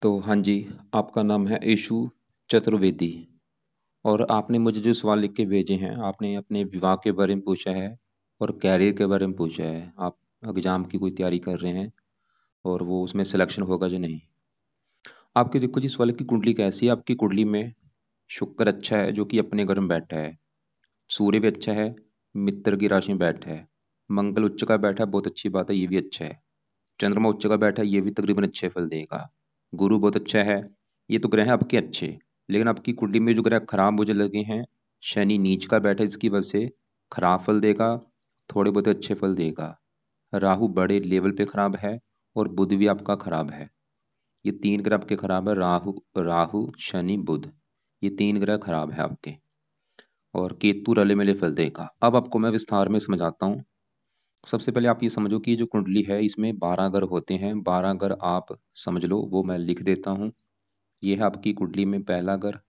तो हाँ जी, आपका नाम है ईशु चतुर्वेदी और आपने मुझे जो सवाल लिख के भेजे हैं, आपने अपने विवाह के बारे में पूछा है और कैरियर के बारे में पूछा है। आप एग्ज़ाम की कोई तैयारी कर रहे हैं और वो उसमें सिलेक्शन होगा या नहीं। आपकी देखो जी, सवाल की कुंडली कैसी है। आपकी कुंडली में शुक्र अच्छा है जो कि अपने घर में बैठा है, सूर्य भी अच्छा है, मित्र की राशि में बैठा है, मंगल उच्च का बैठा है, बहुत अच्छी बात है, ये भी अच्छा है। चंद्रमा उच्च का बैठा है, ये भी तकरीबन अच्छे फल देगा। गुरु बहुत अच्छा है। ये तो ग्रह हैं आपके अच्छे, लेकिन आपकी कुंडली में जो ग्रह खराब मुझे लगे हैं, शनि नीच का बैठा है, इसकी वजह से खराब फल देगा, थोड़े बहुत अच्छे फल देगा। राहु बड़े लेवल पे खराब है और बुध भी आपका खराब है। ये तीन ग्रह आपके खराब है, राहु राहु शनि बुध, ये तीन ग्रह खराब है आपके। और केतु रले मिले फल देगा। अब आपको मैं विस्तार में समझाता हूँ। सबसे पहले आप ये समझो कि जो कुंडली है इसमें 12 घर होते हैं। 12 घर आप समझ लो, वो मैं लिख देता हूँ। ये है आपकी कुंडली में पहला घर,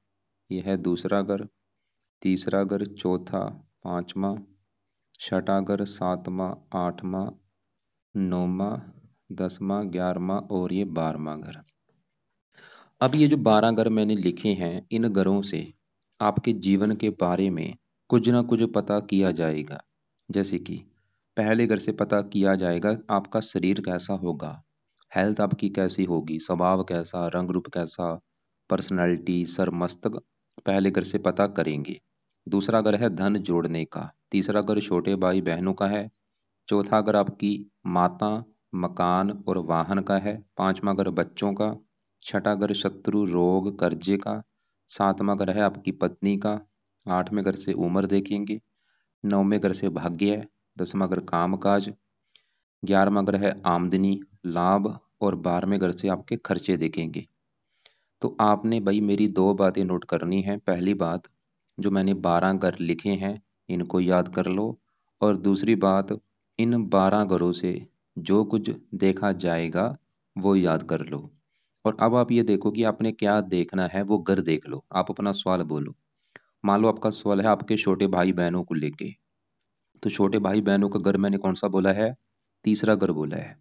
ये है दूसरा घर, तीसरा घर, चौथा, पांचवा, छठा घर, सातवां, आठवां, नौवां, 10वां, 11वां और ये 12वां घर। अब ये जो 12 घर मैंने लिखे हैं, इन घरों से आपके जीवन के बारे में कुछ ना कुछ पता किया जाएगा। जैसे कि पहले घर से पता किया जाएगा आपका शरीर कैसा होगा, हेल्थ आपकी कैसी होगी, स्वभाव कैसा, रंग रूप कैसा, पर्सनैलिटी, सर मस्तक, पहले घर से पता करेंगे। दूसरा घर है धन जोड़ने का, तीसरा घर छोटे भाई बहनों का है, चौथा घर आपकी माता, मकान और वाहन का है, पांचवा घर बच्चों का, छठा घर शत्रु रोग कर्जे का, सातवां घर है आपकी पत्नी का, आठवें घर से उम्र देखेंगे, नौवें घर से भाग्य है, 10वां घर काम काज, 11वां घर है आमदनी लाभ और 12वें घर से आपके खर्चे देखेंगे। तो आपने भाई मेरी दो बातें नोट करनी है। पहली बात, जो मैंने 12 घर लिखे हैं इनको याद कर लो, और दूसरी बात, इन 12 घरों से जो कुछ देखा जाएगा वो याद कर लो। और अब आप ये देखो कि आपने क्या देखना है, वो घर देख लो। आप अपना सवाल बोलो। मान लो आपका सवाल है आपके छोटे भाई बहनों को लेके, तो छोटे भाई बहनों का घर मैंने कौन सा बोला है? तीसरा घर बोला है।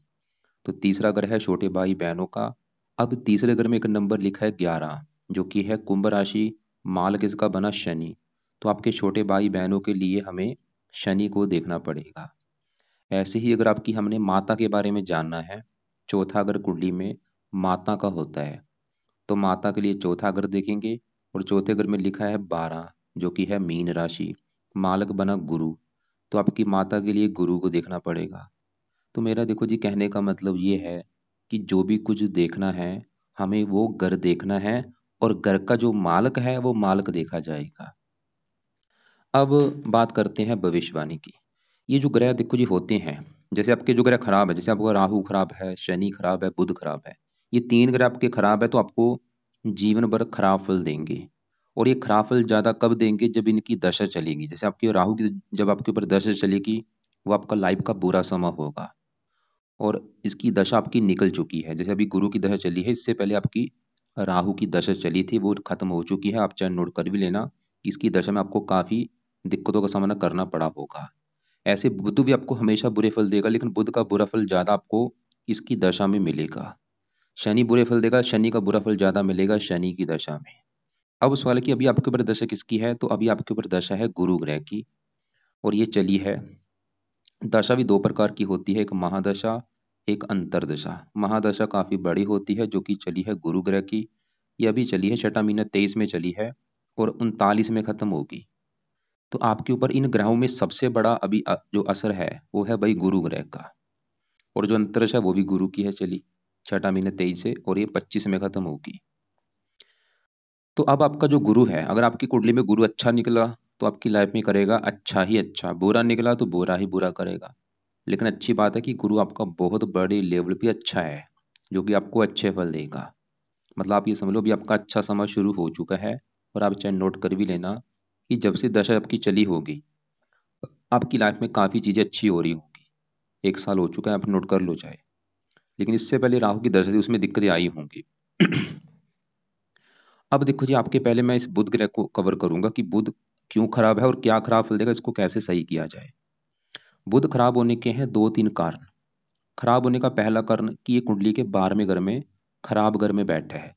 तो तीसरा घर है छोटे भाई बहनों का। अब तीसरे घर में एक नंबर लिखा है 11, जो कि है कुंभ राशि, माल किसका बना? शनि। तो आपके छोटे भाई बहनों के लिए हमें शनि को देखना पड़ेगा। ऐसे ही अगर आपकी हमने माता के बारे में जानना है, चौथा घर कुंडली में माता का होता है, तो माता के लिए चौथा घर देखेंगे। और चौथे घर में लिखा है 12, जो कि है मीन राशि, मालक बना गुरु, तो आपकी माता के लिए गुरु को देखना पड़ेगा। तो मेरा देखो जी, कहने का मतलब ये है कि जो भी कुछ देखना है हमें वो घर देखना है, और घर का जो मालक है वो मालक देखा जाएगा। अब बात करते हैं भविष्यवाणी की। ये जो ग्रह देखो जी होते हैं, जैसे आपके जो ग्रह खराब है, जैसे आपका राहु खराब है, शनि खराब है, बुध खराब है, ये तीन ग्रह आपके खराब है, तो आपको जीवन भर खराब फल देंगे। और ये खराब फल ज्यादा कब देंगे? जब इनकी दशा चलेगी। जैसे आपके राहु की जब आपके ऊपर दशा चलेगी, वो आपका लाइफ का बुरा समय होगा। और इसकी दशा आपकी निकल चुकी है। जैसे अभी गुरु की दशा चली है, इससे पहले आपकी राहु की दशा चली थी, वो खत्म हो चुकी है। आप चाहे नोट कर भी लेना, इसकी दशा में आपको काफी दिक्कतों का सामना करना पड़ा होगा। ऐसे बुध भी आपको हमेशा बुरे फल देगा, लेकिन बुध का बुरा फल ज्यादा आपको इसकी दशा में मिलेगा। शनि बुरे फल देगा, शनि का बुरा फल ज्यादा मिलेगा शनि की दशा में। अब सवाल है कि अभी आपके ऊपर दशा किसकी है? तो अभी आपके ऊपर दशा है गुरु ग्रह की, और ये चली है। दशा भी दो प्रकार की होती है, एक महादशा, एक अंतरदशा। महादशा काफी बड़ी होती है, जो कि चली है गुरु ग्रह की। यह अभी चली है, छठा महीना 23 में चली है और 39 में खत्म होगी। तो आपके ऊपर इन ग्रहों में सबसे बड़ा अभी जो असर है वो है भाई गुरु ग्रह का। और जो अंतरदशा है वो भी गुरु की है, चली छठा महीना 23 से, और ये 25 में खत्म होगी। तो अब आपका जो गुरु है, अगर आपकी कुंडली में गुरु अच्छा निकला तो आपकी लाइफ में करेगा अच्छा ही अच्छा, बुरा निकला तो बुरा ही बुरा करेगा। लेकिन अच्छी बात है कि गुरु आपका बहुत बड़े लेवल पे अच्छा है, जो कि आपको अच्छे फल देगा। मतलब आप ये समझ लो अभी आपका अच्छा समय शुरू हो चुका है। और आप चाहे नोट कर भी लेना कि जब से दशा आपकी चली होगी, आपकी लाइफ में काफ़ी चीज़ें अच्छी हो रही होंगी। 1 साल हो चुका है, आप नोट कर लो चाहे। लेकिन इससे पहले राहु की दशा थी, उसमें दिक्कतें आई होंगी। अब देखो जी, आपके पहले मैं इस बुध ग्रह को कवर करूंगा कि बुध क्यों खराब है और क्या खराब फल देगा, इसको कैसे सही किया जाए। बुध खराब होने के हैं दो तीन कारण। खराब होने का पहला कारण कि ये कुंडली के 12वें घर में खराब घर में बैठा है,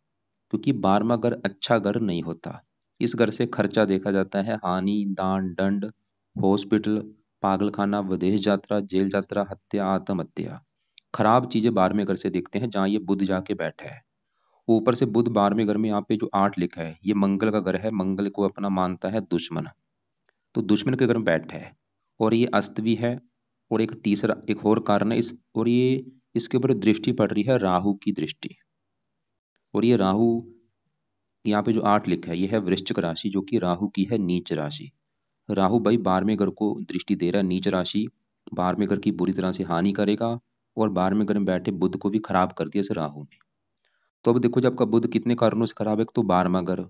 क्योंकि 12वां घर अच्छा घर नहीं होता। इस घर से खर्चा देखा जाता है, हानि, दान, दंड, हॉस्पिटल, पागलखाना, विदेश यात्रा, जेल यात्रा, हत्या, आत्महत्या। खराब चीजें 12वें घर से देखते हैं, जहाँ ये बुध जाके बैठा है। ऊपर से बुध 12वें घर में, यहाँ पे जो 8 लिखा है, ये मंगल का घर है, मंगल को अपना मानता है दुश्मन। तो दुश्मन के घर में बैठा है, और ये अस्त भी है। और एक तीसरा, एक और कारण है इस, और ये इसके ऊपर दृष्टि पड़ रही है, राहु की दृष्टि। और ये राहु, यहाँ पे जो 8 लिखा है, ये है वृश्चिक राशि, जो कि राहु की है नीच राशि। राहु भाई 12वें घर को दृष्टि दे रहा है, नीच राशि। 12वें घर की बुरी तरह से हानि करेगा, और 12वें घर में बैठे बुध को भी खराब कर दिया इस राहु ने। तो अब देखो, जब आपका बुध कितने कारणों से खराब है, तो 12वां घर,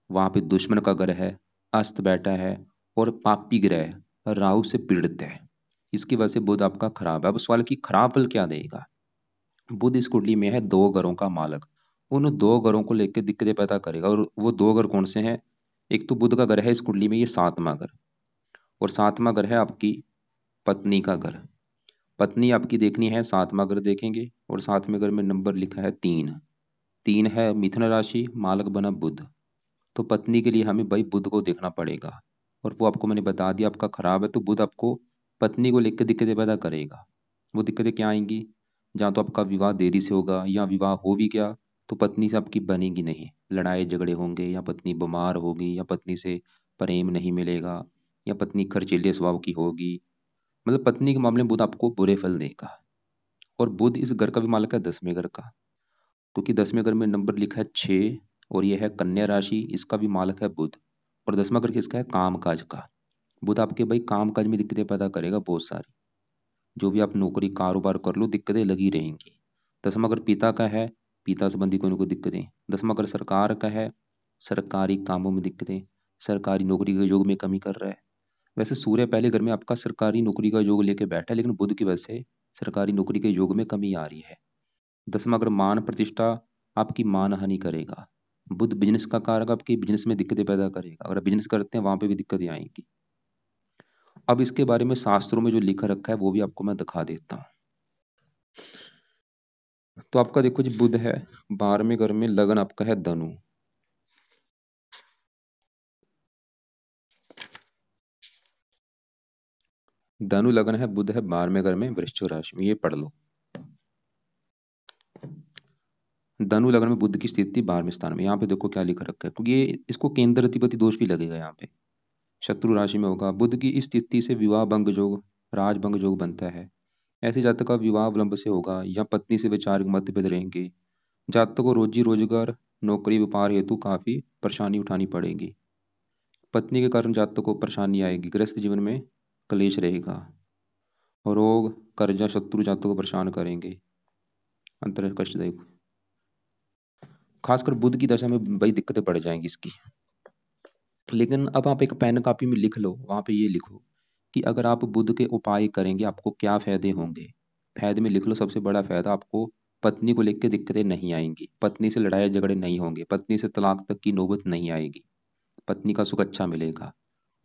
वहां पे दुश्मन का घर है, अस्त बैठा है, और पापी ग्रह है, राहु से पीड़ित है। इसकी वजह से बुध आपका खराब है। अब सवाल कि खराब फल क्या देगा। बुध इस कुंडली में है 2 घरों का मालक, उन 2 घरों को लेकर दिक्कतें पैदा करेगा। और वो 2 घर कौन से हैं। एक तो बुध का घर है इस कुंडली में, ये 7वां घर, और 7वां घर है आपकी पत्नी का घर। पत्नी आपकी देखनी है, 7वां घर देखेंगे, और 7वें घर में नंबर लिखा है 3। 3 है मिथुन राशि, मालक बना बुध। तो पत्नी के लिए हमें भाई बुध को देखना पड़ेगा, और वो आपको मैंने बता दिया आपका खराब है। तो बुध आपको पत्नी को लेकर दिक्कतें पैदा करेगा। वो दिक्कतें क्या आएंगी, जहाँ तो आपका विवाह देरी से होगा, या विवाह हो भी गया तो पत्नी से आपकी बनेगी नहीं, लड़ाई झगड़े होंगे, या पत्नी बीमार होगी, या पत्नी से प्रेम नहीं मिलेगा, या पत्नी खर्चीले स्वभाव की होगी। मतलब पत्नी के मामले में बुध आपको बुरे फल देगा। और बुध इस घर का भी मालक है 10वें घर का, क्योंकि 10वें घर में नंबर लिखा है 6, और यह है कन्या राशि, इसका भी मालक है बुध। और 10वां घर किसका है, काम काज का। बुध आपके भाई काम काज में दिक्कतें पैदा करेगा बहुत सारी। जो भी आप नौकरी कारोबार कर लो, दिक्कतें लगी रहेंगी। 10वां घर पिता का है, पिता संबंधी कोई ना कोई दिक्कतें। 10वां घर सरकार का है, सरकारी कामों में दिक्कतें, सरकारी नौकरी के योग में कमी कर रहा है। वैसे सूर्य पहले घर में आपका सरकारी नौकरी का योग लेके बैठा है, लेकिन बुध की वजह से सरकारी नौकरी के योग में कमी आ रही है। 10वां घर मान प्रतिष्ठा, आपकी मान हानि करेगा। बुध बिजनेस का कारक, आपकी बिजनेस में दिक्कतें पैदा करेगा। अगर बिजनेस करते हैं वहां पे भी दिक्कतें आएंगी। अब इसके बारे में शास्त्रों में जो लिखा रखा है वो भी आपको मैं दिखा देता हूँ। तो आपका देखो जी, बुध है 12वें घर में, लगन आपका है धनु। धनु लगन है, बुध है 12वें घर में वृश्चिक राशि में, ये पढ़ लो। धनु लगन में बुध की स्थिति 12वें स्थान में। यहाँ पे देखो क्या लिखा रखा है, क्योंकि ये इसको केंद्र अधिपति दोष भी लगेगा। यहाँ पे शत्रु राशि में होगा। बुध की इस स्थिति से विवाह भंग योग, राजभंग योग बनता है। ऐसे जातक का विवाह विलंब से होगा, या पत्नी से वैचारिक मतभेद रहेंगे। जातक को रोजी रोजगार, नौकरी व्यापार हेतु काफी परेशानी उठानी पड़ेगी। पत्नी के कारण जातक को परेशानी आएगी। गृहस्थ जीवन में क्लेश रहेगा, और रोग, कर्जा, शत्रु जातक को परेशान करेंगे। अंतर कष्टदायक, खासकर बुध की दशा में बड़ी दिक्कतें पड़ जाएंगी इसकी। लेकिन अब आप एक पेन कॉपी में लिख लो, वहां पे ये लिखो कि अगर आप बुध के उपाय करेंगे आपको क्या फायदे होंगे। फायदे में लिख लो, सबसे बड़ा फायदा आपको पत्नी को लेकर दिक्कतें नहीं आएंगी, पत्नी से लड़ाई झगड़े नहीं होंगे, पत्नी से तलाक तक की नौबत नहीं आएगी, पत्नी का सुख अच्छा मिलेगा,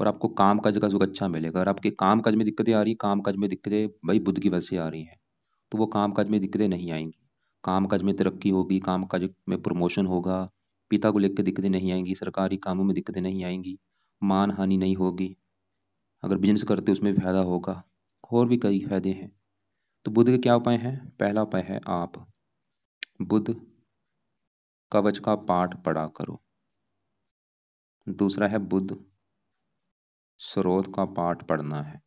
और आपको काम काज का सुख अच्छा मिलेगा। अगर आपके काम काज में दिक्कतें आ रही, काम काज में दिक्कतें भाई बुध की वजह से आ रही हैं, तो वो काम काज में दिक्कतें नहीं आएंगी। काम काज में तरक्की होगी, काम काज में प्रमोशन होगा। पिता को लेकर दिक्कतें नहीं आएंगी, सरकारी कामों में दिक्कतें नहीं आएंगी, मान हानि नहीं होगी। अगर बिजनेस करते उसमें भी फायदा होगा। और भी कई फायदे हैं। तो बुध के क्या उपाय हैं। पहला उपाय है, आप बुध कवच का पाठ पढ़ा करो। दूसरा है, बुध स्रोत का पाठ पढ़ना है।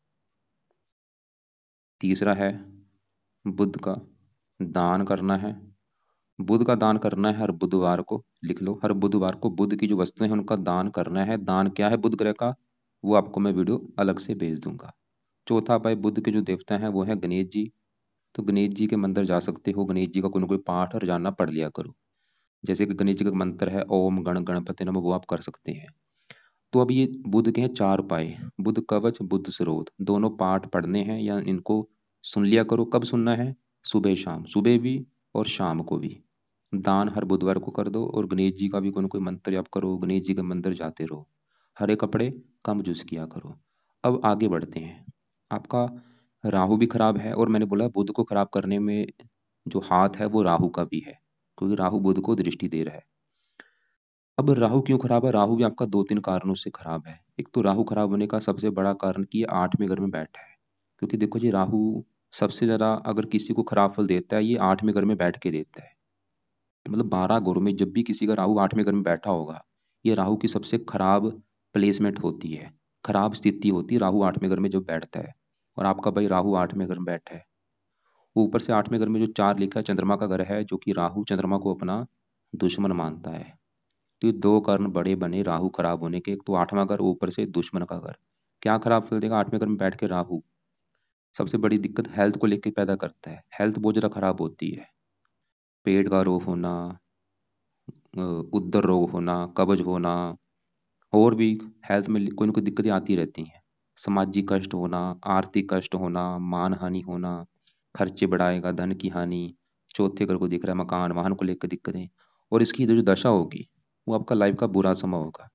तीसरा है, बुध का दान करना है। बुध का दान करना है हर बुधवार को, लिख लो, हर बुधवार को बुध की जो वस्तुएं हैं उनका दान करना है। दान क्या है बुध ग्रह का, वो आपको मैं वीडियो अलग से भेज दूंगा। चौथा उपाय, बुध के जो देवता हैं वो है गणेश जी। तो गणेश जी के मंदिर जा सकते हो, गणेश जी का कोई ना कोई पाठ रोजाना पढ़ लिया करो। जैसे कि गणेश जी का मंत्र है ओम गण गणपति नमः, वो आप कर सकते हैं। तो अब ये बुध के हैं 4 उपाय, बुध कवच, बुध स्रोत, दोनों पाठ पढ़ने हैं, या इनको सुन लिया करो। कब सुनना है, सुबह शाम, सुबह भी और शाम को भी। दान हर बुधवार को कर दो, और गणेश जी का भी कोई ना कोई मंत्र जाप करो, गणेश जी के मंदिर जाते रहो। हरे कपड़े कम यूज किया करो। अब आगे बढ़ते हैं। आपका राहु भी खराब है, और मैंने बोला बुध को खराब करने में जो हाथ है वो राहु का भी है। क्योंकि राहु बुध को दृष्टि दे रहा है। अब राहु क्यों खराब है? राहु भी आपका दो तीन कारणों से खराब है। एक तो राहु खराब होने का सबसे बड़ा कारण कि ये 8वें घर में बैठा है। क्योंकि देखो जी, राहु सबसे ज्यादा अगर किसी को खराब फल देता है, ये 8वें घर में बैठ के देता है। मतलब 12 घरों में जब भी किसी का राहु 8वें घर में बैठा होगा, ये राहु की सबसे खराब प्लेसमेंट होती है, खराब स्थिति होती है राहु 8वें घर में जब बैठता है। और आपका भाई राहु 8वें घर में बैठा है, ऊपर से 8वें घर में जो 4 लिखा है चंद्रमा का घर है, जो कि राहु चंद्रमा को अपना दुश्मन मानता है। तो ये दो कारण बड़े बने राहु खराब होने के। एक तो 8वां घर, ऊपर से दुश्मन का घर। क्या खराब फल देगा 8वें घर में बैठ के राहु? सबसे बड़ी दिक्कत हेल्थ को लेकर पैदा करता है। हेल्थ बहुत ज्यादा खराब होती है। पेट का रोग होना, उदर रोग होना, कब्ज होना, और भी हेल्थ में कोई ना कोई दिक्कतें आती रहती हैं। सामाजिक कष्ट होना, आर्थिक कष्ट होना, मान हानि होना, खर्चे बढ़ाएगा, धन की हानि। चौथे घर को दिख रहा है मकान वाहन को लेकर दिक्कतें। और इसकी जो दशा होगी वो आपका लाइफ का बुरा समय होगा।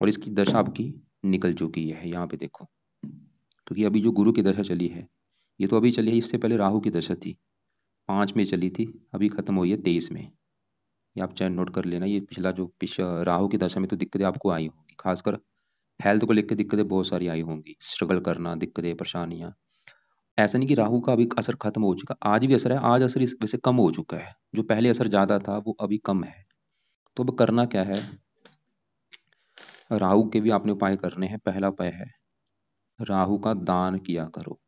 और इसकी दशा आपकी निकल चुकी है, यहाँ पे देखो। क्योंकि अभी जो गुरु की दशा चली है, ये तो अभी चली है, इससे पहले राहु की दशा थी, 5 में चली थी, अभी खत्म हुई है 23 में। ये आप चाहे नोट कर लेना। ये पिछला जो राहु की दशा में तो दिक्कतें आपको आई होंगी, खासकर हेल्थ को लेकर दिक्कतें बहुत सारी आई होंगी, स्ट्रगल करना, दिक्कतें, परेशानियां। ऐसा नहीं कि राहु का अभी असर खत्म हो चुका, आज भी असर है, आज असर इस वैसे कम हो चुका है। जो पहले असर ज्यादा था वो अभी कम है। तो अब करना क्या है? राहु के भी आपने उपाय करने हैं। पहला उपाय है राहु का दान किया करो।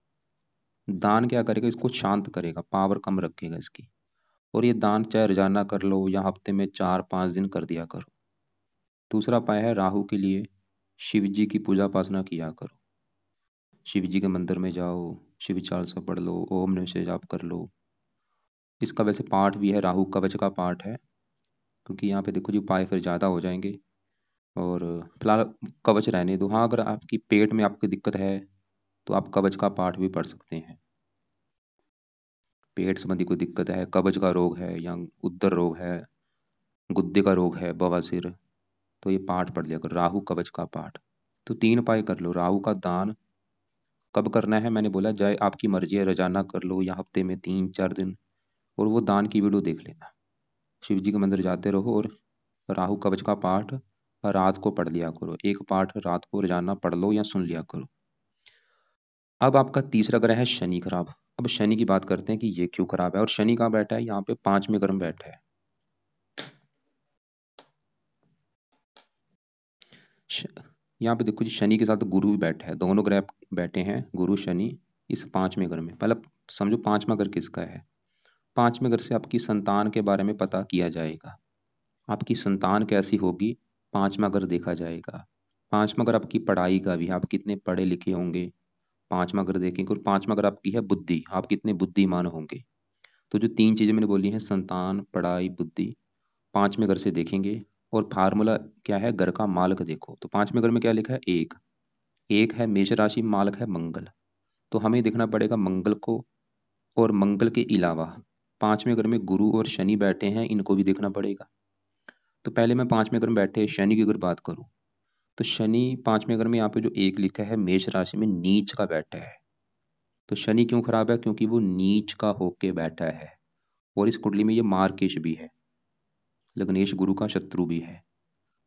दान क्या करेगा? इसको शांत करेगा, पावर कम रखेगा इसकी। और ये दान चाहे रोजाना कर लो या हफ्ते में 4-5 दिन कर दिया करो। दूसरा उपाय है राहु के लिए शिव जी की पूजा उपासना किया करो। शिव जी के मंदिर में जाओ, शिव चालीसा पढ़ लो, ओम नमः शिवाय जाप कर लो। इसका वैसे पाठ भी है, राहु कवच का पाठ है। क्योंकि यहाँ पे देखो जी उपाय फिर ज़्यादा हो जाएंगे। और फिलहाल कवच रहने दो। हाँ, अगर आपकी पेट में आपकी दिक्कत है तो आप कवच का पाठ भी पढ़ सकते हैं। पेट संबंधी कोई दिक्कत है, कब्ज का रोग है या उदर रोग है, गुद्दे का रोग है, बवासीर, तो ये पाठ पढ़ लिया करो, राहु कवच का पाठ। तो 3 उपाय कर लो। राहु का दान कब करना है मैंने बोला, चाहे आपकी मर्जी है, रोजाना कर लो या हफ्ते में 3-4 दिन। और वो दान की वीडियो देख लेना। शिव जी के मंदिर जाते रहो और राहु कवच का पाठ रात को पढ़ लिया करो। एक पाठ रात को रोजाना पढ़ लो या सुन लिया करो। अब आपका तीसरा ग्रह है शनि खराब। अब शनि की बात करते हैं कि ये क्यों खराब है। और शनि कहाँ बैठा है? यहाँ पे 5वें घर में बैठा है। श- यहाँ पे देखो जी, शनि के साथ गुरु भी बैठा है, दोनों ग्रह बैठे हैं, गुरु शनि, इस 5वें घर में। पहले समझो 5वां घर किसका है। 5वें घर से आपकी संतान के बारे में पता किया जाएगा। आपकी संतान कैसी होगी, 5वां घर देखा जाएगा। 5वां घर आपकी पढ़ाई का भी है, आप कितने पढ़े लिखे होंगे, 5वां घर देखेंगे। और 5वां घर आपकी है बुद्धि, आप कितने बुद्धिमान होंगे। तो जो 3 चीजें मैंने बोली हैं, संतान, पढ़ाई, बुद्धि, 5वें घर से देखेंगे। और फार्मूला क्या है? घर का मालक देखो। तो 5वें घर में क्या लिखा है? एक। एक है मेष राशि, मालक है मंगल। तो हमें देखना पड़ेगा मंगल को। और मंगल के अलावा 5वें घर में गुरु और शनि बैठे हैं, इनको भी देखना पड़ेगा। तो पहले मैं 5वें घर में बैठे शनि की अगर बात करूं, तो शनि 5वें घर में यहाँ पे जो एक लिखा है मेष राशि में नीच का बैठा है। तो शनि क्यों खराब है? क्योंकि वो नीच का होके बैठा है। और इस कुंडली में ये मार्केश भी है, लग्नेश गुरु का शत्रु भी है।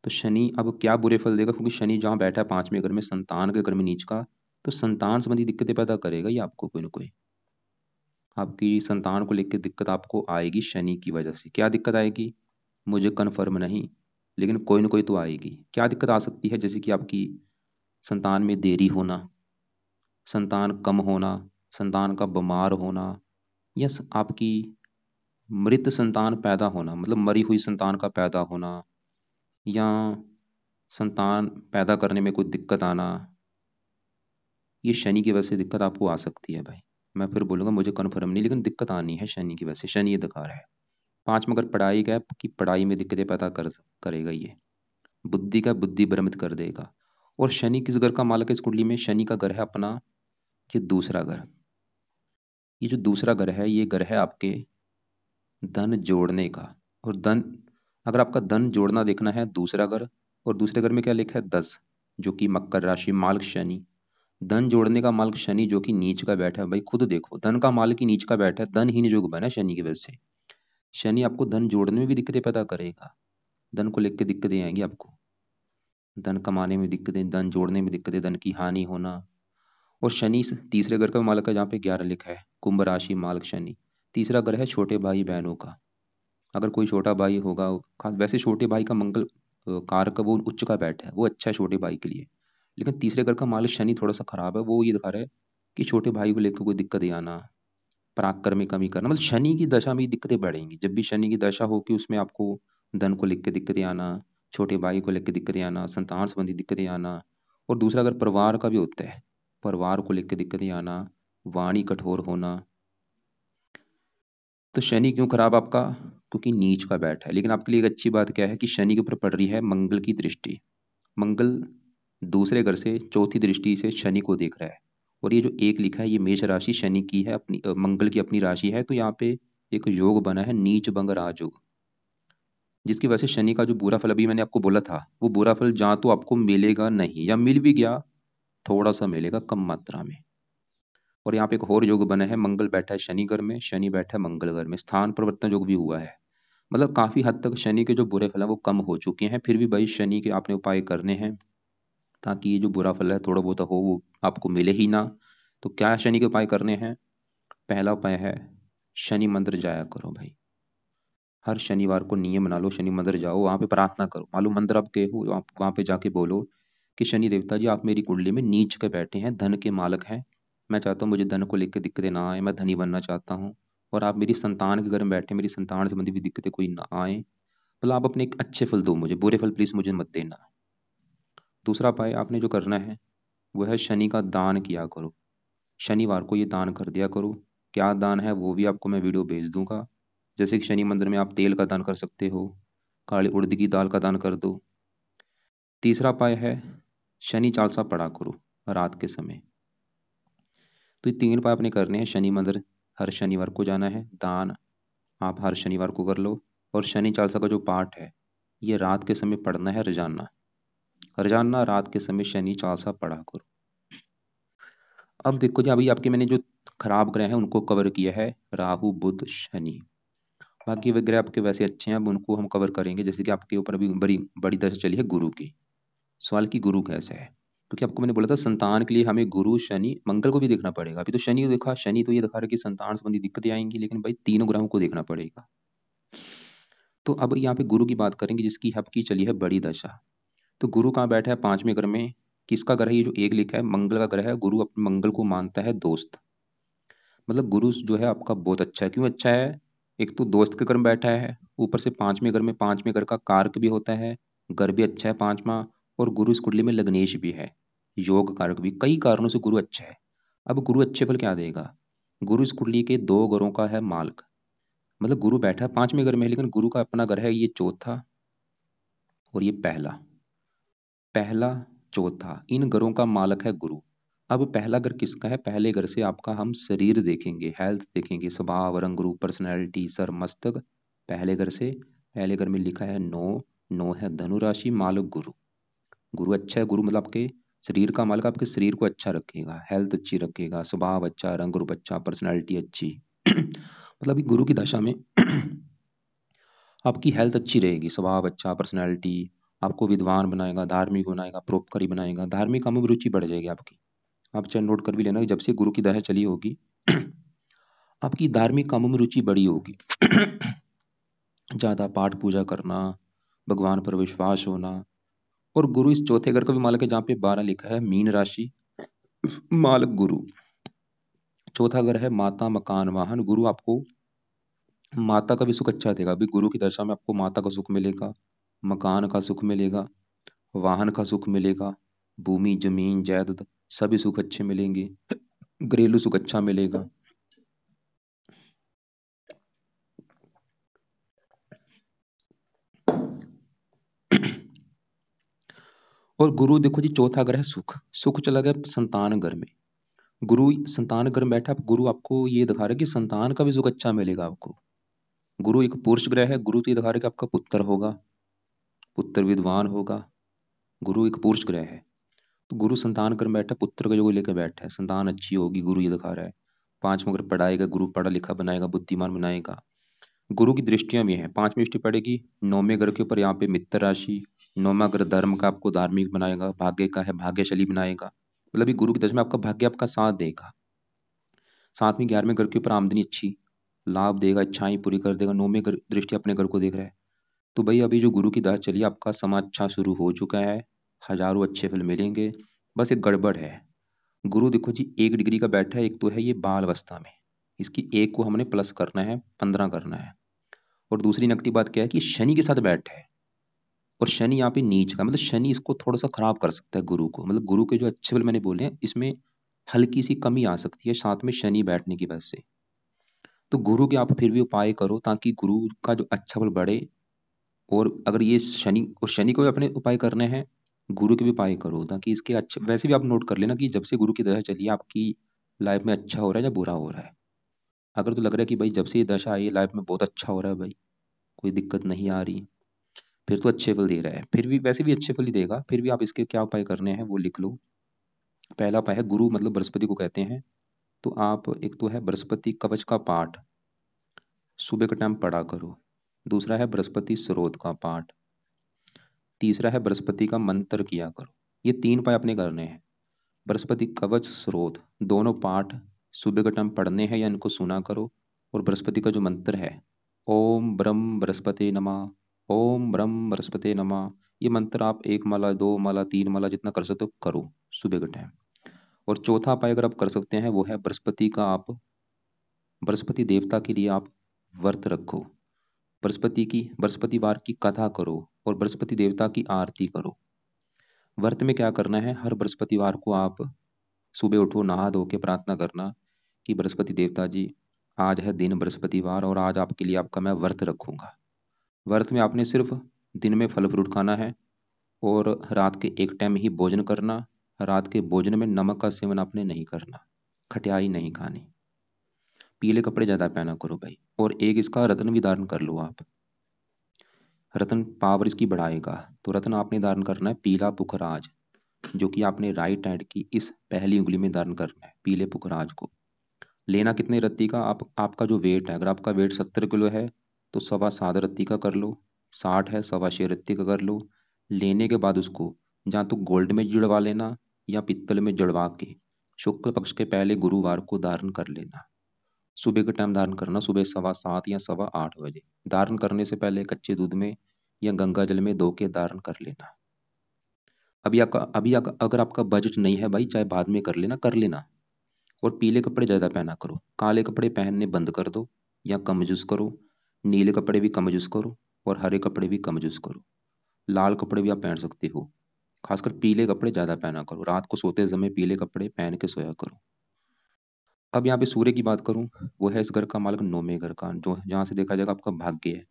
तो शनि अब क्या बुरे फल देगा? क्योंकि शनि जहाँ बैठा है 5वें घर में, संतान के घर में नीच का, तो संतान संबंधी दिक्कतें पैदा करेगा ये आपको, कोई ना कोई। आपकी संतान को लेकर दिक्कत आपको आएगी शनि की वजह से। क्या दिक्कत आएगी मुझे कन्फर्म नहीं, लेकिन कोई ना कोई तो आएगी। क्या दिक्कत आ सकती है? जैसे कि आपकी संतान में देरी होना, संतान कम होना, संतान का बीमार होना, या आपकी मृत संतान पैदा होना, मतलब मरी हुई संतान का पैदा होना, या संतान पैदा करने में कोई दिक्कत आना। ये शनि की वजह से दिक्कत आपको आ सकती है भाई। मैं फिर बोलूंगा मुझे कन्फर्म नहीं, लेकिन दिक्कत आनी है शनि की वजह से। शनि ये दिखा रहा है। 5 मगर पढ़ाई का है कि पढ़ाई में दिक्कतें पैदा करेगा ये। बुद्धि का बुद्धि भ्रमित कर देगा। और शनि किस घर का मालक है इस कुंडली में? शनि का घर है अपना ये दूसरा घर। ये जो दूसरा घर है, ये घर है आपके धन जोड़ने का। और धन, अगर आपका धन जोड़ना देखना है, दूसरा घर। और दूसरे घर में क्या लिखा है? 10, जो कि मकर राशि, मालिक शनि। धन जोड़ने का मालिक शनि जो कि नीच का बैठा है। भाई खुद देखो, धन का मालिक ही नीच का बैठा है, धन ही योग बना है शनि की वजह से। शनि आपको धन जोड़ने में भी दिक्कतें पैदा करेगा, धन को लेकर दिक्कतें आएंगी आपको, धन कमाने में दिक्कतें, धन जोड़ने में दिक्कतें, धन की हानि होना। और शनि तीसरे घर का मालक है, जहाँ पे 11 लिखा है, कुंभ राशि मालक शनि। तीसरा घर है छोटे भाई बहनों का। अगर कोई छोटा भाई होगा, खास वैसे छोटे भाई का मंगल कारक वो उच्च का बैठ है, वो अच्छा है छोटे भाई के लिए। लेकिन तीसरे घर का मालक शनि थोड़ा सा खराब है, वो ये दिखा रहा है कि छोटे भाई को लेकर कोई दिक्कत ही आना, पराक्रम में कमी करना। मतलब शनि की दशा में दिक्कतें बढ़ेंगी। जब भी शनि की दशा हो कि उसमें आपको धन को लेकर दिक्कतें आना, छोटे भाई को लेकर दिक्कतें आना, संतान संबंधी दिक्कतें आना। और दूसरा अगर परिवार का भी होता है, परिवार को लेकर दिक्कतें आना, वाणी कठोर होना। तो शनि क्यों खराब आपका? क्योंकि नीच का बैठ है। लेकिन आपके लिए एक अच्छी बात क्या है कि शनि के ऊपर पड़ रही है मंगल की दृष्टि। मंगल दूसरे घर से चौथी दृष्टि से शनि को देख रहा है। और ये जो एक लिखा है, ये मेष राशि शनि की है, अपनी मंगल की अपनी राशि है। तो यहाँ पे एक योग बना है, नीच भंग राजयोग, जिसकी वजह से शनि का जो बुरा फल अभी मैंने आपको बोला था, वो बुरा फल जहाँ तो आपको मिलेगा नहीं, या मिल भी गया थोड़ा सा मिलेगा, कम मात्रा में। और यहाँ पे एक और योग बना है, मंगल बैठा है शनि घर में, शनि बैठा है मंगल घर में, स्थान परिवर्तन योग भी हुआ है। मतलब काफी हद तक शनि के जो बुरे फल हैं वो कम हो चुके हैं। फिर भी भाई शनि के आपने उपाय करने हैं, ताकि ये जो बुरा फल है थोड़ा बहुत हो वो आपको मिले ही ना। तो क्या शनि के उपाय करने हैं? पहला उपाय है, शनि मंदिर जाया करो भाई। हर शनिवार को नियम बना लो, शनि मंदिर जाओ, वहां पे प्रार्थना करो। मालूम मंदिर आप गए हो, आप वहां पे जाके बोलो कि शनि देवता जी, आप मेरी कुंडली में नीच के बैठे हैं, धन के मालक हैं। मैं चाहता हूँ मुझे धन को लेकर दिक्कतें ना आए, मैं धनी बनना चाहता हूँ। और आप मेरी संतान के घर में बैठे, मेरी संतान संबंधी भी दिक्कतें कोई ना आए। मतलब आप अपने एक अच्छे फल दो मुझे, बुरे फल प्लीज मुझे मत देना। दूसरा उपाय आपने जो करना है वो है, शनि का दान किया करो। शनिवार को ये दान कर दिया करो। क्या दान है वो भी आपको मैं वीडियो भेज दूंगा। जैसे कि शनि मंदिर में आप तेल का दान कर सकते हो, काली उड़द की दाल का दान कर दो। तीसरा उपाय है, शनि चालीसा पढ़ा करो रात के समय। तो ये 3 उपाय आपने करने हैं। शनि मंदिर हर शनिवार को जाना है, दान आप हर शनिवार को कर लो, और शनि चालीसा का जो पाठ है ये रात के समय पढ़ना है, रोजाना। रोजाना रात के समय शनि चालीसा पढ़ा करो। अब देखो जी, अभी आपके मैंने जो खराब ग्रह हैं उनको कवर किया है, राहु बुध शनि। बाकी वे ग्रह आपके वैसे अच्छे हैं, अब उनको हम कवर करेंगे। जैसे कि आपके ऊपर अभी बड़ी बड़ी दशा चली है गुरु की। सवाल की गुरु कैसे है, क्योंकि आपको मैंने बोला था संतान के लिए हमें गुरु शनि मंगल को भी देखना पड़ेगा। अभी तो शनि देखा, शनि तो ये दिखा रहा है कि संतान संबंधी दिक्कतें आएंगी, लेकिन भाई तीनों ग्रहों को देखना पड़ेगा। तो अब यहाँ पे गुरु की बात करेंगे, जिसकी आपकी चली है बड़ी दशा। तो गुरु कहाँ बैठा है? 5वें घर में। किसका ग्रह है? ये जो एक लिखा है मंगल का ग्रह है। गुरु अपने मंगल को मानता है दोस्त। मतलब गुरु जो है आपका बहुत अच्छा है। क्यों अच्छा है? एक तो दोस्त के घर में बैठा है, ऊपर से 5वें घर में, 5वें घर का कारक भी होता है, घर भी अच्छा है 5वां। और गुरु इस कुंडली में लग्नेश भी है, योग कारक भी। कई कारणों से गुरु अच्छा है। अब गुरु अच्छे फल क्या देगा? गुरु इस कुंडली के 2 घरों का है मालिक। मतलब गुरु बैठा है 5वें घर में, लेकिन गुरु का अपना घर है ये चौथा और ये पहला। पहला चौथा इन घरों का मालक है गुरु। अब पहला घर किसका है? पहले घर से आपका हम शरीर देखेंगे, हेल्थ देखेंगे, स्वभाव, रंग रूप, पर्सनैलिटी, सर मस्तक। पहले घर से, पहले घर में लिखा है 9। 9 है धनु राशि, मालक गुरु। गुरु अच्छा है। गुरु मतलब आपके शरीर का मालक, आपके शरीर को अच्छा रखेगा, हेल्थ अच्छी रखेगा, स्वभाव अच्छा, रंग रूप अच्छा, पर्सनैलिटी अच्छी। मतलब ये गुरु की दशा में आपकी हेल्थ अच्छी रहेगी, स्वभाव अच्छा, पर्सनैलिटी, आपको विद्वान बनाएगा, धार्मिक बनाएगा, परोपकारी बनाएगा, धार्मिक कामों में रुचि बढ़ जाएगी आपकी। आप चाहे नोट कर भी लेना कि जब से गुरु की दशा चली होगी आपकी धार्मिक कामों में रुचि बढ़ी होगी। ज्यादा पाठ पूजा करना, भगवान पर विश्वास होना। और गुरु इस चौथे घर का भी मालक है, जहाँ पे 12 लिखा है, मीन राशि मालक गुरु। चौथा घर है माता, मकान, वाहन। गुरु आपको माता का भी सुख अच्छा देगा। अभी गुरु की दशा में आपको माता का सुख मिलेगा, मकान का सुख मिलेगा, वाहन का सुख मिलेगा, भूमि जमीन जायदाद सभी सुख अच्छे मिलेंगे, घरेलू सुख अच्छा मिलेगा। और गुरु देखो जी, चौथा घर है सुख। सुख चला गया संतान घर में। गुरु संतान घर में बैठा, गुरु आपको ये दिखा रहा है कि संतान का भी सुख अच्छा मिलेगा आपको। गुरु एक पुरुष ग्रह है। गुरु तो ये दिखा रहा है कि आपका पुत्र होगा, पुत्र विद्वान होगा। गुरु एक पुरुष ग्रह है। तो गुरु संतान कर बैठा, पुत्र का जो लेकर बैठा है, संतान अच्छी होगी, गुरु ये दिखा रहा है। 5वां घर पढ़ाएगा, गुरु पढ़ा लिखा बनाएगा, बुद्धिमान बनाएगा। गुरु की दृष्टियां भी हैं, 5वीं दृष्टि पड़ेगी 9वें घर के ऊपर, यहाँ पे मित्र राशि। 9वां घर धर्म का आपको धार्मिक बनाएगा, भाग्य का है भाग्यशाली बनाएगा, मतलब ये गुरु की दशा में आपका भाग्य आपका साथ देगा। 7वीं 11वें घर के ऊपर आमदनी अच्छी लाभ देगा, इच्छाएं पूरी कर देगा। 9वें घर दृष्टि अपने घर को देख रहा है। तो भाई अभी जो गुरु की दशा चली आपका समय अच्छा शुरू हो चुका है, हजारों अच्छे फल मिलेंगे। बस एक गड़बड़ है, गुरु देखो जी 1 डिग्री का बैठा है, एक तो है ये बाल अवस्था में, इसकी एक को हमने प्लस करना है 15 करना है। और दूसरी नकटी बात क्या है कि शनि के साथ बैठा है, और शनि यहाँ पे नीच का, मतलब शनि इसको थोड़ा सा खराब कर सकता है गुरु को, मतलब गुरु के जो अच्छे फल मैंने बोले हैं इसमें हल्की सी कमी आ सकती है साथ में शनि बैठने की वजह से। तो गुरु के आप फिर भी उपाय करो ताकि गुरु का जो अच्छा फल बढ़े। और अगर ये शनि को भी अपने उपाय करने हैं, गुरु के भी उपाय करो ताकि इसके अच्छे। वैसे भी आप नोट कर लेना कि जब से गुरु की दशा चली है आपकी लाइफ में अच्छा हो रहा है या बुरा हो रहा है। अगर तो लग रहा है कि भाई जब से ये दशा आई है लाइफ में बहुत अच्छा हो रहा है भाई, कोई दिक्कत नहीं आ रही, फिर तो अच्छे फल दे रहा है। फिर भी वैसे भी अच्छे फल ही देगा, फिर भी आप इसके क्या उपाय करने हैं वो लिख लो। पहला उपाय है, गुरु मतलब बृहस्पति को कहते हैं, तो आप एक तो है बृहस्पति कवच का पाठ सुबह के टाइम पढ़ा करो। दूसरा है बृहस्पति स्रोत का पाठ। तीसरा है बृहस्पति का मंत्र किया करो। ये 3 उपाय अपने करने हैं। बृहस्पति कवच स्रोत दोनों पाठ सुबह के टाइम पढ़ने हैं या इनको सुना करो। और बृहस्पति का जो मंत्र है, ओम ब्रह्म बृहस्पति नमः, ओम ब्रह्म बृहस्पति नमः, ये मंत्र आप 1 माला 2 माला 3 माला जितना कर सकते हो करो सुबह के टाइम। और चौथा उपाय अगर आप कर सकते हैं वो है बृहस्पति का आप बृहस्पति देवता के लिए आप व्रत रखो। बृहस्पतिवार की कथा करो और बृहस्पति देवता की आरती करो। व्रत में क्या करना है, हर बृहस्पतिवार को आप सुबह उठो, नहा धो के प्रार्थना करना कि बृहस्पति देवता जी आज है दिन बृहस्पतिवार और आज आपके लिए आपका मैं व्रत रखूंगा। व्रत में आपने सिर्फ दिन में फल फ्रूट खाना है और रात के एक टाइम ही भोजन करना। रात के भोजन में नमक का सेवन आपने नहीं करना, खटियाई नहीं खानी, पीले कपड़े ज्यादा पहना करो भाई। और एक इसका रत्न भी धारण कर लो आप, रत्न पावर इसकी बढ़ाएगा। तो रत्न आपने धारण करना है पीला पुखराज, जो कि आपने राइट हैंड की इस पहली उंगली में धारण करना है पीले पुखराज को। लेना कितने रत्ती का, आपका जो वेट है, अगर आपका वेट 70 किलो है तो 7.25 रत्ती का कर लो, 60 है 6.25 रत्ती का कर लो। लेने के बाद उसको जहाँ तो गोल्ड में जुड़वा लेना या पित्तल में जड़वा के शुक्ल पक्ष के पहले गुरुवार को धारण कर लेना। सुबह के टाइम धारण करना, सुबह 7:15 या 8:15 बजे। धारण करने से पहले कच्चे दूध में या गंगा जल में धो के धारण कर लेना। अगर आपका बजट नहीं है भाई, चाहे बाद में कर लेना कर लेना। और पीले कपड़े ज्यादा पहना करो, काले कपड़े पहनने बंद कर दो या कम यूज करो। नीले कपड़े भी कम यूज करो और हरे कपड़े भी कम यूज करो। लाल कपड़े भी आप पहन सकते हो, खासकर पीले कपड़े ज्यादा पहना करो। रात को सोते समय पीले कपड़े पहन के सोया करो। अब यहाँ पे सूर्य की बात करूं, वो है इस घर का मालिक 9वें घर का, जो जहाँ से देखा जाएगा आपका भाग्य है।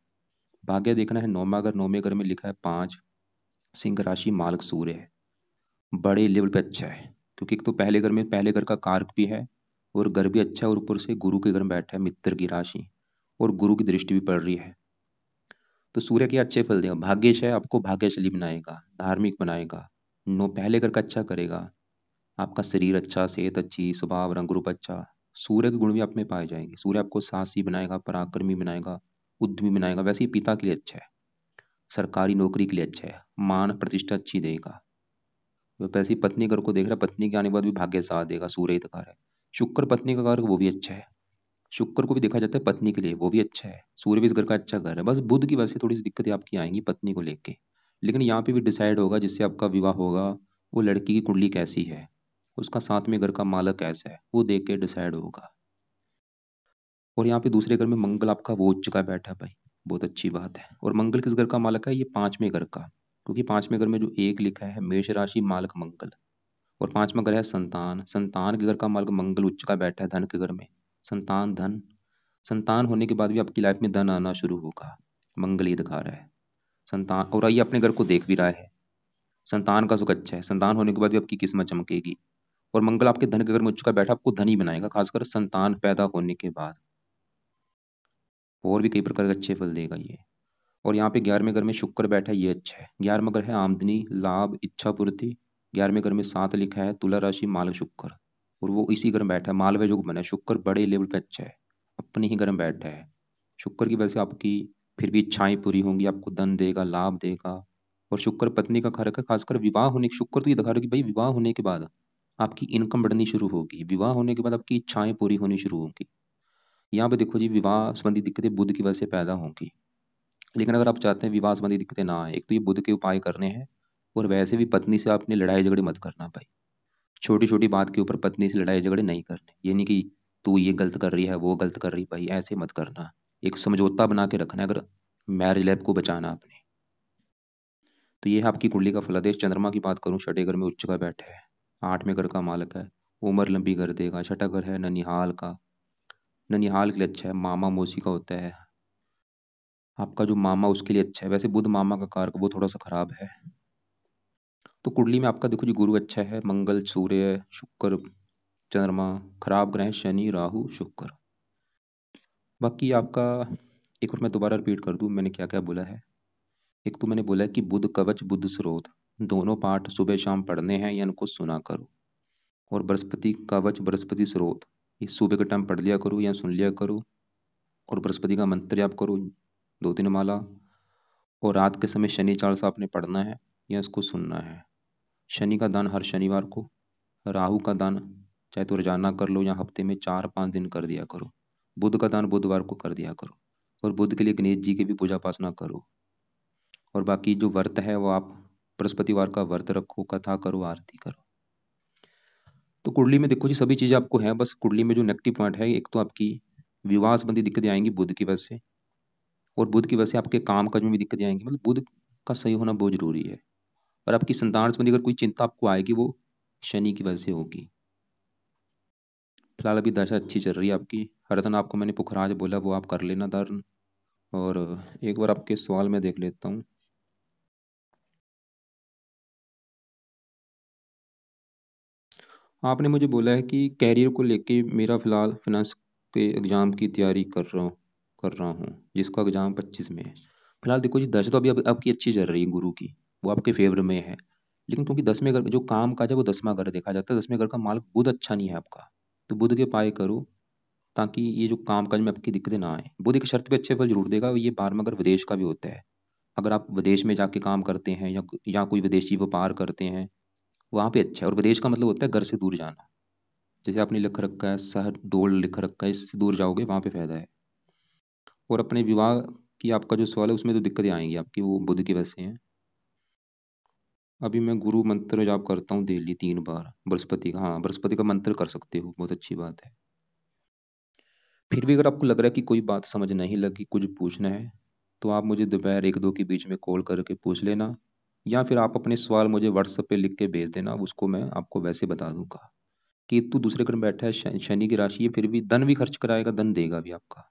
भाग्य देखना है 9वां घर में लिखा है 5, सिंह राशि मालिक सूर्य है, बड़े लेवल पे अच्छा है। क्योंकि एक तो पहले घर में पहले घर का कारक भी है और घर भी अच्छा है, और ऊपर से गुरु के घर में बैठा है मित्र की राशि, और गुरु की दृष्टि भी पड़ रही है। तो सूर्य के अच्छे फल देगा, भाग्यश है, आपको भाग्यशाली बनाएगा, धार्मिक बनाएगा। नो पहले घर का अच्छा करेगा, आपका शरीर अच्छा, सेहत अच्छी, स्वभाव रंग रूप अच्छा। सूर्य के गुण भी आप में पाए जाएंगे। सूर्य आपको साहसी बनाएगा, पराक्रमी बनाएगा, उद्यमी बनाएगा। वैसे ही पिता के लिए अच्छा है, सरकारी नौकरी के लिए अच्छा है, मान प्रतिष्ठा अच्छी देगा। वैसे ही पत्नी घर को देख रहा है, पत्नी के आने के बाद भी भाग्य साथ देगा, सूर्य हितकार है। शुक्र पत्नी का कारक वो भी अच्छा है, शुक्र को भी देखा जाता है पत्नी के लिए, वो भी अच्छा है। सूर्य भी इस घर का अच्छा घर है। बस बुध की वजह से थोड़ी सी दिक्कतें आपकी आएंगी पत्नी को लेके। लेकिन यहाँ पे भी डिसाइड होगा जिससे आपका विवाह होगा वो लड़की की कुंडली कैसी है, उसका 7वें घर का मालक कैसा है, वो देख के डिसाइड होगा। और यहाँ पे दूसरे घर में मंगल आपका वो उच्च का बैठा है भाई, बहुत अच्छी बात है। और मंगल किस घर का मालक है, ये 5वें घर का। क्योंकि 5वें घर में जो एक लिखा है मेष राशि मालक मंगल, और 5वां घर है संतान, संतान के घर का मालक मंगल उच्च का बैठा है धन के घर में। संतान धन, संतान होने के बाद भी आपकी लाइफ में धन आना शुरू होगा, मंगल ही दिखा रहा है। संतान, और आइए अपने घर को देख भी रहा है, संतान का सुख अच्छा है, संतान होने के बाद भी आपकी किस्मत चमकेगी। और मंगल आपके धन के घर में उच्च का बैठा आपको धनी बनाएगा, खासकर संतान पैदा होने के बाद। और भी कई प्रकार के अच्छे फल देगा ये। और यहाँ पे 11वें घर में शुक्र बैठा है, ये अच्छा है। 11वां घर है आमदनी लाभ इच्छा पूर्ति। 11वें घर में 7 लिखा है तुला राशि माल शुक्र, और वो इसी घर में बैठा है, मालवे जो बना है। शुक्र बड़े लेवल पे अच्छा है, अपने ही घर में बैठा है। शुक्र की वजह से आपकी फिर भी इच्छाएं पूरी होंगी, आपको धन देगा, लाभ देगा। और शुक्र पत्नी का कारक है, खासकर विवाह होने के शुक्र तो ये दिखा रहा है कि भाई विवाह होने के बाद आपकी इनकम बढ़नी शुरू होगी, विवाह होने के बाद आपकी इच्छाएं पूरी होनी शुरू होंगी। यहाँ पे देखो जी, विवाह संबंधी दिक्कतें बुध की वजह से पैदा होंगी। लेकिन अगर आप चाहते हैं विवाह संबंधी दिक्कतें ना आए, एक तो ये बुध के उपाय करने हैं, और वैसे भी पत्नी से आपने लड़ाई झगड़े मत करना भाई। छोटी छोटी बात के ऊपर पत्नी से लड़ाई झगड़े नहीं करने, ये नहीं कि तू ये गलत कर रही है वो गलत कर रही, भाई ऐसे मत करना। एक समझौता बना के रखना है, अगर मैरिज लाइफ को बचाना आपने। तो ये है आपकी कुंडली का फलादेश। चंद्रमा की बात करूं, छठे घर में उच्च का बैठा है, आठवें घर का मालक है, उम्र लंबी कर देगा। छठा घर है ननिहाल का, ननिहाल के लिए अच्छा है, मामा मौसी का होता है आपका जो मामा, उसके लिए अच्छा है। वैसे बुध मामा का कारक वो थोड़ा सा खराब है। तो कुंडली में आपका देखो जी, गुरु अच्छा है, मंगल सूर्य शुक्र चंद्रमा। खराब ग्रह हैं शनि राहु शुक्र। बाकी आपका, एक और मैं दोबारा रिपीट कर दूं मैंने क्या क्या बोला है। एक तो मैंने बोला है कि बुध कवच बुध स्रोत, दोनों पाठ सुबह शाम पढ़ने हैं या इनको सुना करो। और बृहस्पति कवच बृहस्पति स्रोत, ये सुबह के टाइम पढ़ लिया करो या सुन लिया करो। और बृहस्पति का मंत्र जाप करो 2-3 माला। और रात के समय शनि चालीसा आपने पढ़ना है या इसको सुनना है। शनि का दान हर शनिवार को, राहु का दान चाहे तो रोजाना कर लो या हफ्ते में 4-5 दिन कर दिया करो। बुध का दान बुधवार को कर दिया करो। और बुध के लिए गणेश जी की भी पूजा उपासना करो। और बाकी जो व्रत है वो आप बृहस्पतिवार का व्रत रखो, कथा करो, आरती करो। तो कुंडली में देखो जी सभी चीजें आपको हैं, बस कुंडली में जो नेगेटिव पॉइंट है, एक तो आपकी विवाह संबंधी दिक्कतें आएंगी बुध की वजह से। और बुध की वजह से आपके काम काज में भी दिक्कतें आएंगी, मतलब बुध का सही होना बहुत जरूरी है। और आपकी संतान संबंधी अगर कोई चिंता आपको आएगी, वो शनि की वजह से होगी। फिलहाल अभी दशा अच्छी चल रही है आपकी। हरदन आपको मैंने पुखराज बोला, वो आप कर लेना दान। और एक बार आपके सवाल में देख लेता हूँ। आपने मुझे बोला है कि कैरियर को लेके मेरा फिलहाल फाइनेंस के एग्ज़ाम की तैयारी कर रहा हूँ जिसका एग्ज़ाम 25 में है। फिलहाल देखो जी, दशा तो अभी आपकी अच्छी चल रही है गुरु की, वो आपके फेवर में है। लेकिन क्योंकि 10वें घर जो काम काज है वो 10वां घर देखा जाता है, 10वें घर का मालक बुध अच्छा नहीं है आपका। तो बुध के उपाय करो ताकि ये जो काम काज में आपकी दिक्कतें ना आए। बुध एक शर्त पे अच्छे फल जरूर देगा, ये 12वां घर विदेश का भी होता है। अगर आप विदेश में जाके काम करते हैं या कोई विदेशी व्यापार करते हैं, वहाँ पे अच्छा है। और विदेश का मतलब होता है घर से दूर जाना। जैसे आपने लिख रखा है शहर डोल लिख रखा है, इससे दूर जाओगे वहाँ पे फायदा है। और अपने विवाह की आपका जो सवाल है उसमें तो दिक्कतें आएंगी आपकी, वो बुध की वजह से हैं। अभी मैं गुरु मंत्र जाप करता हूँ डेली 3 बार बृहस्पति का। हाँ, बृहस्पति का मंत्र कर सकते हो, बहुत अच्छी बात है। फिर भी अगर आपको लग रहा है कि कोई बात समझ नहीं लगी, कुछ पूछना है, तो आप मुझे दोपहर 1-2 के बीच में कॉल करके पूछ लेना। या फिर आप अपने सवाल मुझे व्हाट्सएप पे लिख के भेज देना, उसको मैं आपको वैसे बता दूंगा। केतु दूसरे घर में बैठा है, शनि की राशि है, फिर भी धन भी खर्च कराएगा, धन देगा भी आपका।